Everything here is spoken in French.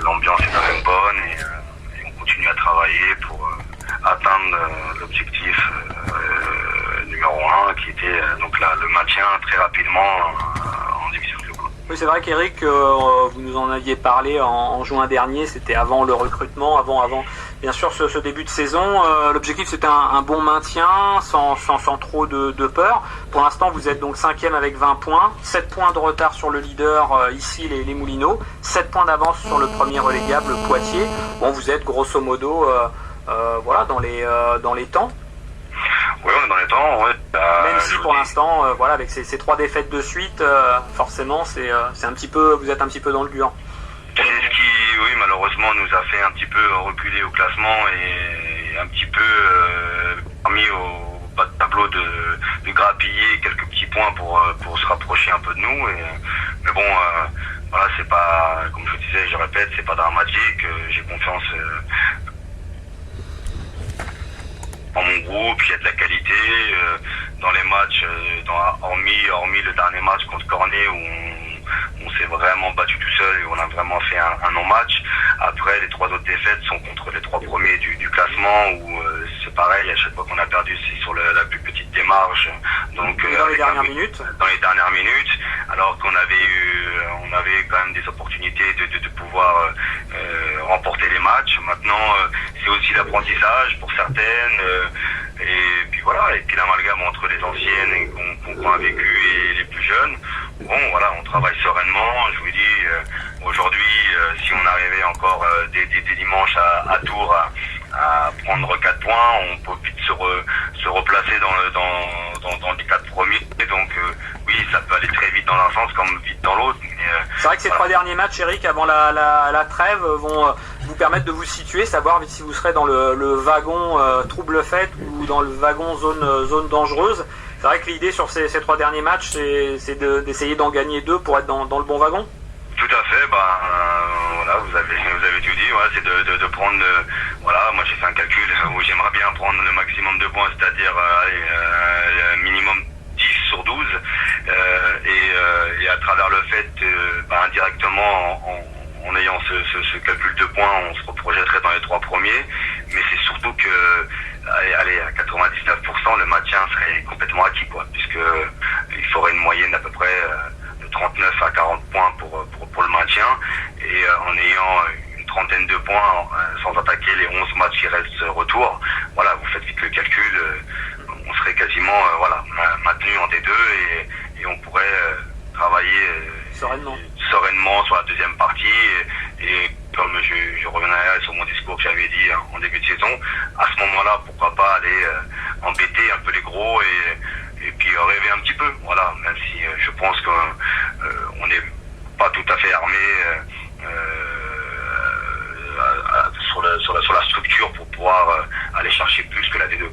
l'ambiance est quand même bonne et on continue à travailler pour atteindre l'objectif numéro 1 qui était donc le maintien très rapidement en division 2. Oui, c'est vrai qu'Eric, vous nous en aviez parlé en juin dernier, c'était avant le recrutement, avant bien sûr ce début de saison. L'objectif c'était un bon maintien, sans trop de peur. Pour l'instant, vous êtes donc 5e avec 20 points, 7 points de retard sur le leader, ici les Moulineaux, 7 points d'avance sur le premier relégable Poitiers. Bon, vous êtes grosso modo voilà, dans les temps. Oui, on est dans les temps, ouais. Même si pour l'instant, voilà, avec ces 3 défaites de suite, forcément, c'est un petit peu, vous êtes un petit peu dans le dur. C'est ce qui, oui, malheureusement, nous a fait un petit peu reculer au classement et un petit peu permis au bas de tableau de grappiller quelques petits points pour se rapprocher un peu de nous. Mais bon, voilà, c'est pas, comme je disais, je répète, c'est pas dramatique. J'ai confiance en mon groupe, il y a de la qualité dans les matchs, hormis le dernier match contre Cornet où on s'est vraiment battu tout seul et on a vraiment fait un non-match. Après, les 3 autres défaites sont contre les 3 premiers du classement où c'est pareil, à chaque fois qu'on a perdu, c'est sur la plus petite démarche. Donc, dans les dernières minutes. Dans les dernières minutes, alors qu'on avait quand même des opportunités de pouvoir remporter les matchs. Maintenant, c'est aussi l'apprentissage pour certaines. Et puis voilà, et puis l'amalgame entre les anciennes qu'on a vécu et les plus jeunes. Bon, voilà, on travaille sereinement. Je vous dis, aujourd'hui, si on arrivait encore des dimanches à Tours à prendre 4 points, on peut vite se replacer dans les 4 premiers. Donc oui, ça peut aller très vite dans l'un sens comme vite dans l'autre. C'est vrai que ces 3 derniers matchs, Eric, avant la trêve, vont vous permettre de vous situer, savoir si vous serez dans le wagon trouble fête ou dans le wagon zone dangereuse. C'est vrai que l'idée sur ces 3 derniers matchs, c'est d'essayer d'en gagner 2 pour être dans le bon wagon. Tout à fait, voilà, vous avez tout dit, voilà, c'est de prendre, voilà, moi j'ai fait un calcul où j'aimerais bien prendre le maximum de points, c'est-à-dire minimum 10 sur 12, et à travers le fait, indirectement, en ayant ce calcul de points, on se reprojetterait dans les 3 premiers, mais c'est surtout que, allez, à 99%, le maintien serait complètement acquis, puisque il faudrait une moyenne à peu près de 39 à 40 points pour le maintien, et en ayant une trentaine de points sans attaquer les 11 matchs qui restent retour, voilà, vous faites vite le calcul, on serait quasiment maintenu en D2 et on pourrait travailler sereinement sur la deuxième partie et comme je reviendrai sur mon discours que j'avais dit en début de saison, à ce moment-là, pourquoi pas aller embêter un peu les gros et puis rêver un petit peu, voilà, même si je pense qu'on n'est pas tout à fait armé sur la structure pour pouvoir aller chercher plus que la D2,